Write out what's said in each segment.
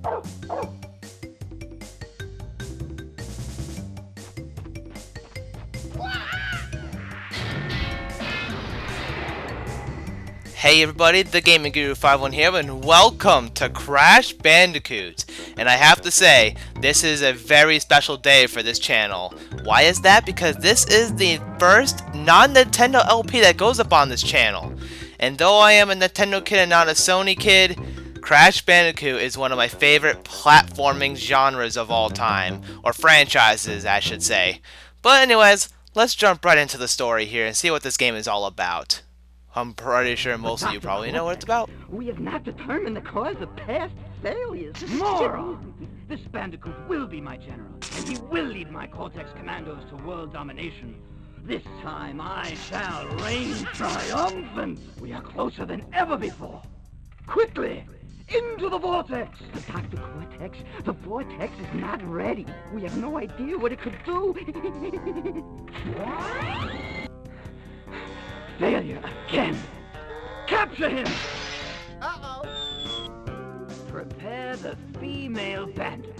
Hey everybody, the Gaming Guru 51 here, and welcome to Crash Bandicoot. And I have to say, this is a very special day for this channel. Why is that? Because this is the first non-Nintendo LP that goes up on this channel. And though I am a Nintendo kid and not a Sony kid, Crash Bandicoot is one of my favorite platforming genres of all time. Or franchises, I should say. But anyways, let's jump right into the story here and see what this game is all about. I'm pretty sure most of you probably know what it's about. We have not determined the cause of past failures. Moron! This Bandicoot will be my general, and he will lead my Cortex commandos to world domination. This time I shall reign triumphant. We are closer than ever before. Quickly! Into the vortex! Dr. Cortex, the vortex is not ready. We have no idea what it could do. Failure again! Capture him! Uh-oh! Prepare the female bandit.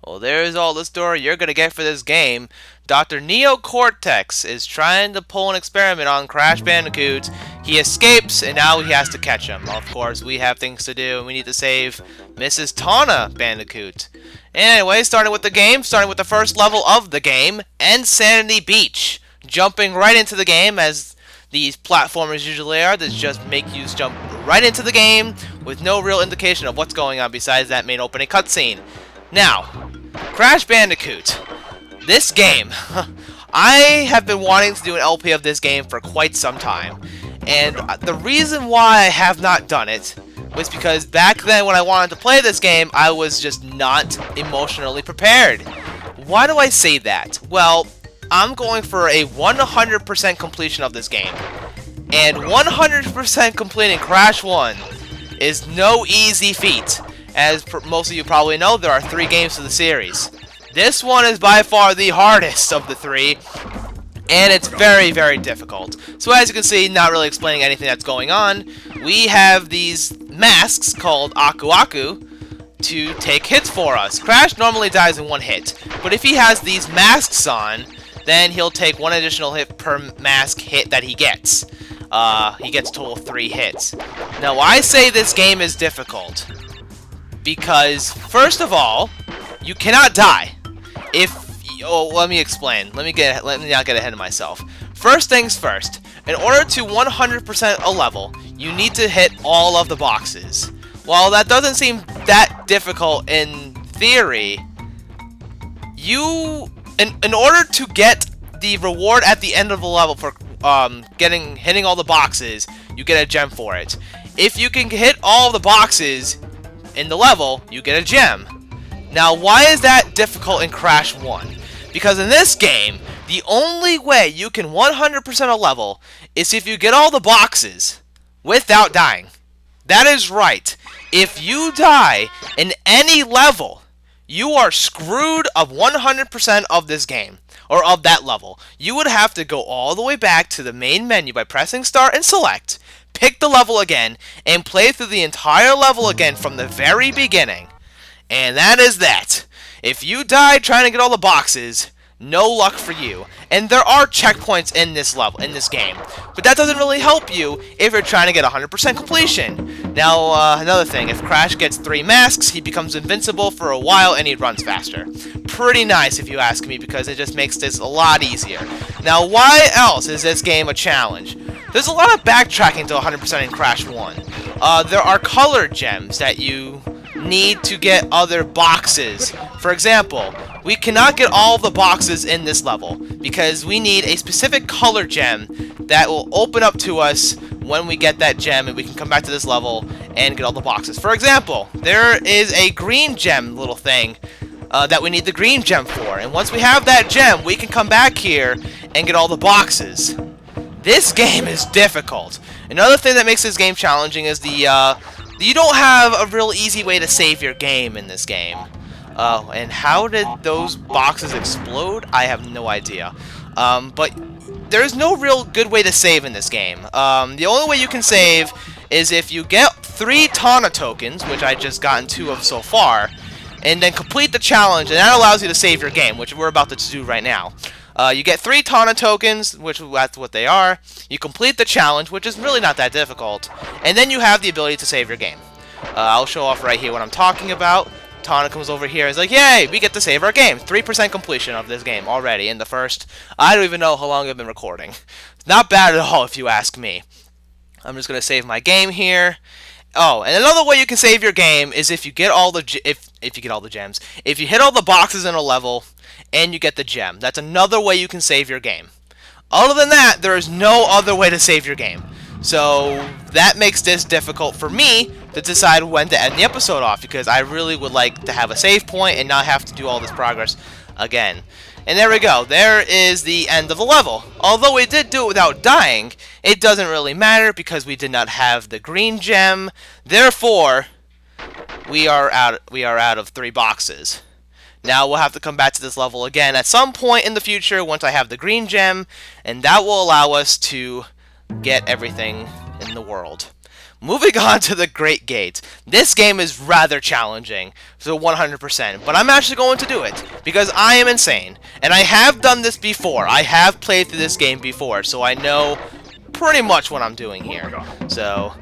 Well, there's all the story you're gonna get for this game. Dr. Neo Cortex is trying to pull an experiment on Crash Bandicoot. He escapes, and now he has to catch him. Of course, we have things to do, and we need to save Mrs. Tawna Bandicoot. Anyway, starting with the first level of the game, Insanity Beach. Jumping right into the game, as these platformers usually are, that just make you jump right into the game with no real indication of what's going on besides that main opening cutscene. Now, Crash Bandicoot. This game, I have been wanting to do an LP of this game for quite some time, and the reason why I have not done it was because back then when I wanted to play this game, I was just not emotionally prepared. Why do I say that? Well, I'm going for a 100% completion of this game. And 100% completing Crash 1 is no easy feat. As most of you probably know, there are 3 games to the series. This one is by far the hardest of the 3. And it's very, very difficult. So as you can see, not really explaining anything that's going on, we have these masks called Aku Aku to take hits for us. Crash normally dies in 1 hit. But if he has these masks on, then he'll take 1 additional hit per mask hit that he gets. He gets a total of 3 hits. Now, I say this game is difficult because, first of all, you cannot die. Let me explain. Let me not get ahead of myself. First things first. In order to 100% a level, you need to hit all of the boxes. While that doesn't seem that difficult in theory, in order to get the reward at the end of the level for hitting all the boxes, you get a gem for it. If you can hit all the boxes in the level, you get a gem. Now, why is that difficult in Crash 1? Because in this game, the only way you can 100% a level is if you get all the boxes without dying. That is right. If you die in any level, you are screwed of 100% of this game, or of that level. You would have to go all the way back to the main menu by pressing start and select, pick the level again, and play through the entire level again from the very beginning. And that is that. If you die trying to get all the boxes, no luck for you. And there are checkpoints in this game, but that doesn't really help you if you're trying to get 100% completion. Now, another thing, if Crash gets 3 masks, he becomes invincible for a while and he runs faster. Pretty nice if you ask me, because it just makes this a lot easier. Now, why else is this game a challenge? There's a lot of backtracking to 100% in Crash 1. There are colored gems that you need to get other boxes. For example, we cannot get all the boxes in this level because we need a specific color gem that will open up to us when we get that gem, and we can come back to this level and get all the boxes. For example, there is a green gem little thing that we need the green gem for, and once we have that gem, we can come back here and get all the boxes. This game is difficult. Another thing that makes this game challenging is you don't have a real easy way to save your game in this game. And how did those boxes explode? I have no idea. But there's no real good way to save in this game. The only way you can save is if you get 3 Tana tokens, which I just gotten 2 of so far, and then complete the challenge, and that allows you to save your game, which we're about to do right now. You get 3 Tana tokens, which that's what they are. You complete the challenge, which is really not that difficult, and then you have the ability to save your game. I'll show off right here what I'm talking about. Tana comes over here, is like, yay, we get to save our game. 3% completion of this game already in the first, I don't even know how long I've been recording. Not bad at all if you ask me. I'm just going to save my game here. Oh, and another way you can save your game is if you get all the if you get all the gems. If you hit all the boxes in a level and you get the gem. That's another way you can save your game. Other than that, there is no other way to save your game. So that makes this difficult for me to decide when to end the episode off, because I really would like to have a save point and not have to do all this progress again. And there we go. There is the end of the level. Although we did do it without dying, it doesn't really matter because we did not have the green gem. Therefore, we are out of 3 boxes. Now we'll have to come back to this level again at some point in the future once I have the green gem, and that will allow us to get everything in the world. Moving on to the Great Gate. This game is rather challenging, so 100%, but I'm actually going to do it, because I am insane. And I have done this before. I have played through this game before, so I know pretty much what I'm doing here. So,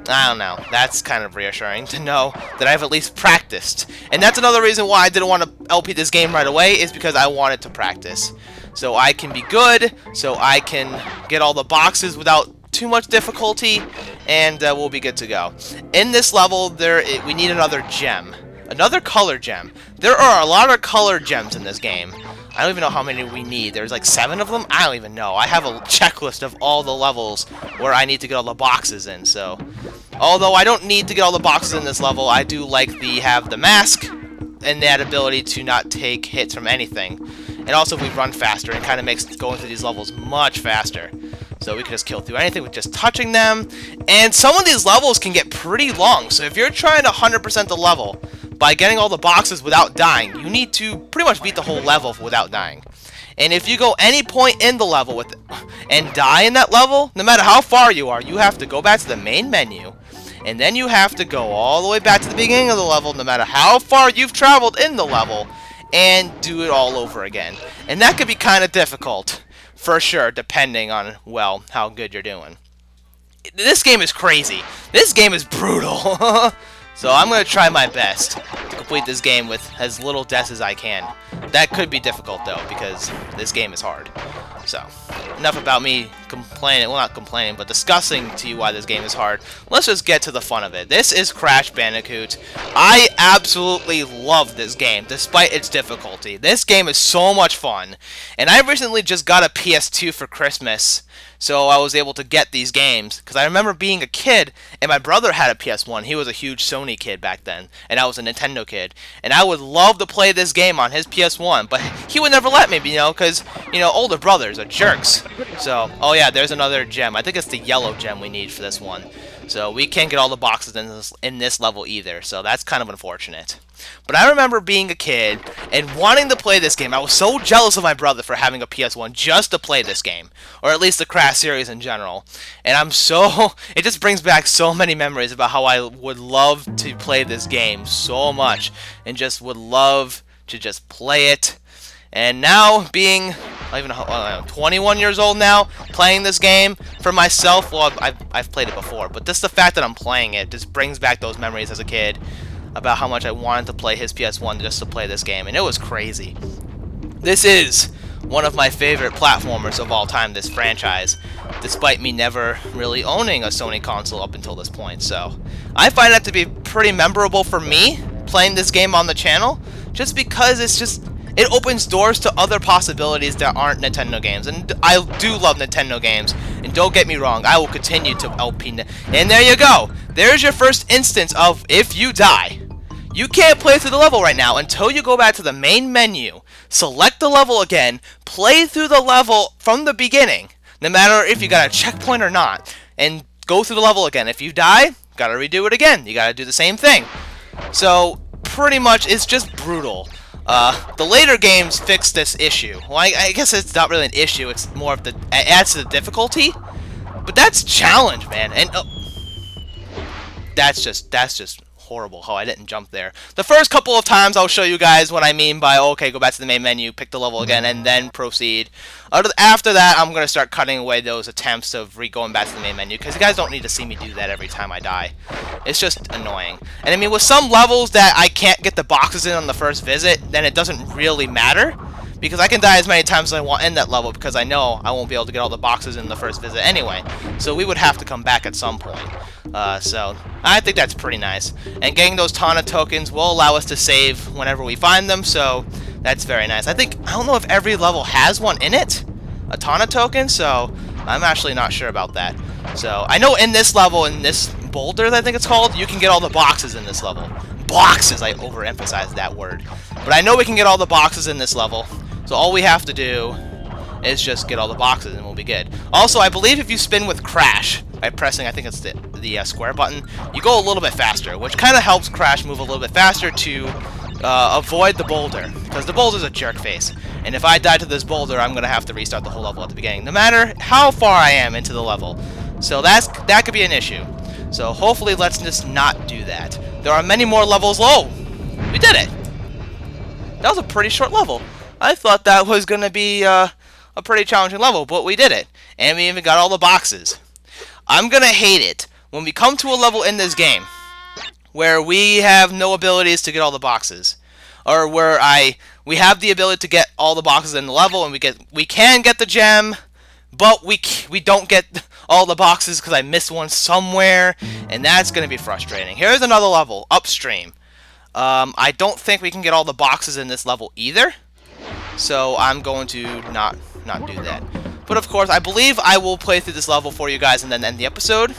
I don't know. That's kind of reassuring to know that I've at least practiced. And that's another reason why I didn't want to LP this game right away, is because I wanted to practice. So I can be good, so I can get all the boxes without too much difficulty, and we'll be good to go. In this level, we need another gem. Another color gem. There are a lot of color gems in this game. I don't even know how many we need. There's like 7 of them? I don't even know. I have a checklist of all the levels where I need to get all the boxes in, so... Although I don't need to get all the boxes in this level, I do like have the mask and that ability to not take hits from anything. And also if we run faster, it kind of makes going through these levels much faster. So we can just kill through anything with just touching them. And some of these levels can get pretty long. So if you're trying to 100% the level by getting all the boxes without dying, you need to pretty much beat the whole level without dying. And if you go any point in the level and die in that level, no matter how far you are, you have to go back to the main menu. And then you have to go all the way back to the beginning of the level, no matter how far you've traveled in the level, and do it all over again. And that could be kind of difficult. For sure, depending on, well, how good you're doing. This game is crazy. This game is brutal. So I'm going to try my best to complete this game with as little deaths as I can. That could be difficult, though, because this game is hard. So, enough about me complaining, well, not complaining, but discussing to you why this game is hard. Let's just get to the fun of it. This is Crash Bandicoot. I absolutely love this game, despite its difficulty. This game is so much fun. And I recently just got a PS2 for Christmas, so I was able to get these games. Because I remember being a kid, and my brother had a PS1. He was a huge Sony kid back then, and I was a Nintendo kid. And I would love to play this game on his PS1, but he would never let me, you know, because, you know, older brothers are jerks. So, oh yeah, there's another gem. I think it's the yellow gem we need for this one. So we can't get all the boxes in this level either, so that's kind of unfortunate. But I remember being a kid and wanting to play this game. I was so jealous of my brother for having a PS1 just to play this game, or at least the Crash series in general. And it just brings back so many memories about how I would love to play this game so much, and just would love to just play it. And now, being, I don't even know, 21 years old now, playing this game for myself, well, I've played it before, but just the fact that I'm playing it just brings back those memories as a kid about how much I wanted to play his PS1 just to play this game, and it was crazy. This is one of my favorite platformers of all time, this franchise, despite me never really owning a Sony console up until this point, so I find that to be pretty memorable for me, playing this game on the channel, just because it opens doors to other possibilities that aren't Nintendo games. And I do love Nintendo games. And don't get me wrong, I will continue to LP. And there you go. There's your first instance of if you die. You can't play through the level right now until you go back to the main menu, select the level again, play through the level from the beginning, no matter if you got a checkpoint or not, and go through the level again. If you die, gotta redo it again. You gotta do the same thing. So, pretty much, it's just brutal. The later games fix this issue. Well, I guess it's not really an issue, it's more of it adds to the difficulty. But that's challenge, man. And that's just horrible how I didn't jump there. The first couple of times I'll show you guys what I mean by, okay, go back to the main menu, pick the level again, and then proceed. After that, I'm going to start cutting away those attempts of going back to the main menu, because you guys don't need to see me do that every time I die. It's just annoying. And I mean, with some levels that I can't get the boxes in on the first visit, then it doesn't really matter, because I can die as many times as I want in that level, because I know I won't be able to get all the boxes in the first visit anyway. So we would have to come back at some point. So I think that's pretty nice. And getting those Tana tokens will allow us to save whenever we find them, so that's very nice. I don't know if every level has one in it, a Tana token, so I'm actually not sure about that. So I know in this level, in this boulder, I think it's called, you can get all the boxes in this level. Boxes, I overemphasized that word. But I know we can get all the boxes in this level, so all we have to do is just get all the boxes and we'll be good. Also, I believe if you spin with Crash, by pressing, I think it's the square button, you go a little bit faster, which kind of helps Crash move a little bit faster to avoid the boulder, because the boulder's a jerk face. And if I die to this boulder, I'm going to have to restart the whole level at the beginning, no matter how far I am into the level. So that could be an issue. So hopefully let's just not do that. There are many more levels. Oh! We did it! That was a pretty short level. I thought that was going to be a pretty challenging level, but we did it. And we even got all the boxes. I'm going to hate it when we come to a level in this game where we have no abilities to get all the boxes. Or where we have the ability to get all the boxes in the level, and we can get the gem, but we don't get all the boxes because I missed one somewhere, and that's going to be frustrating. Here's another level, Upstream. I don't think we can get all the boxes in this level either, so I'm going to not do that. But of course, I believe I will play through this level for you guys and then end the episode.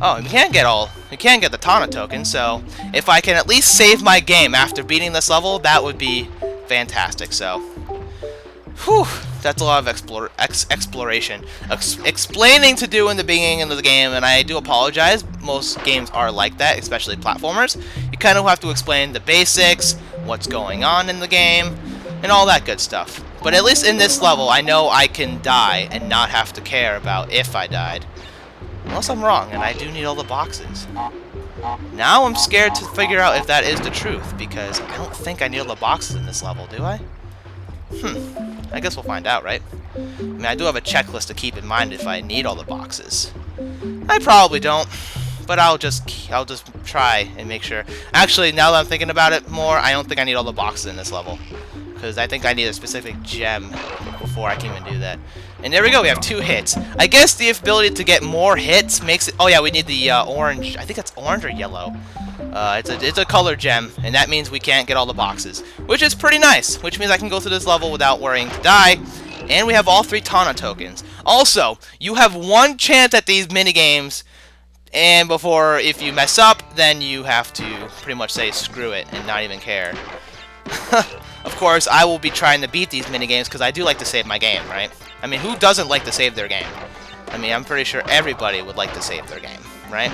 Oh, we can't get the Tana token, so if I can at least save my game after beating this level, that would be fantastic. So, whew, that's a lot of exploration. Explaining to do in the beginning of the game, and I do apologize. Most games are like that, especially platformers. You kind of have to explain the basics, what's going on in the game, and all that good stuff. But at least in this level, I know I can die and not have to care about if I died. Unless I'm wrong, and I do need all the boxes. Now I'm scared to figure out if that is the truth, because I don't think I need all the boxes in this level, do I? I guess we'll find out, right? I mean, I do have a checklist to keep in mind if I need all the boxes. I probably don't, but I'll just try and make sure. Actually, now that I'm thinking about it more, I don't think I need all the boxes in this level, because I think I need a specific gem before I can even do that. And there we go, we have 2 hits. I guess the ability to get more hits makes it... Oh yeah, we need the orange. I think that's orange or yellow. It's a color gem, and that means we can't get all the boxes, which is pretty nice, which means I can go through this level without worrying to die. And we have all 3 Tana tokens. Also, you have 1 chance at these minigames, and if you mess up, then you have to pretty much say screw it and not even care. Of course, I will be trying to beat these minigames because I do like to save my game, right? I mean, who doesn't like to save their game? I mean, I'm pretty sure everybody would like to save their game, right?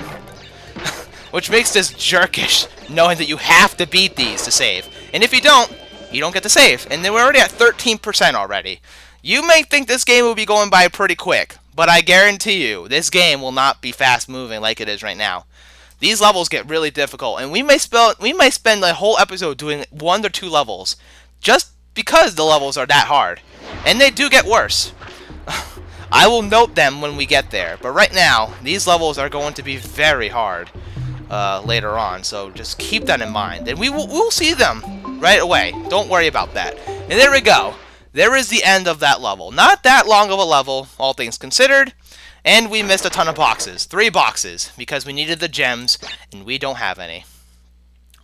Which makes this jerkish, knowing that you have to beat these to save. And if you don't get to save. And then we're already at 13% already. You may think this game will be going by pretty quick, but I guarantee you, this game will not be fast-moving like it is right now. These levels get really difficult, and we may spend the whole episode doing 1 or 2 levels, just because the levels are that hard. And they do get worse. I will note them when we get there, but right now, these levels are going to be very hard later on, so just keep that in mind. And we'll see them right away. Don't worry about that. And there we go. There is the end of that level. Not that long of a level, all things considered. And we missed a ton of boxes. 3 boxes, because we needed the gems, and we don't have any.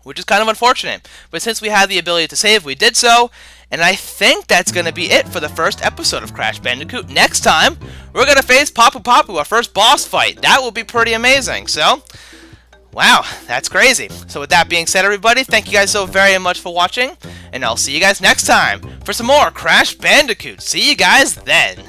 Which is kind of unfortunate. But since we had the ability to save, we did so. And I think that's going to be it for the first episode of Crash Bandicoot. Next time, we're going to face Papu Papu, our first boss fight. That will be pretty amazing. So, wow, that's crazy. So with that being said, everybody, thank you guys so very much for watching. And I'll see you guys next time for some more Crash Bandicoot. See you guys then.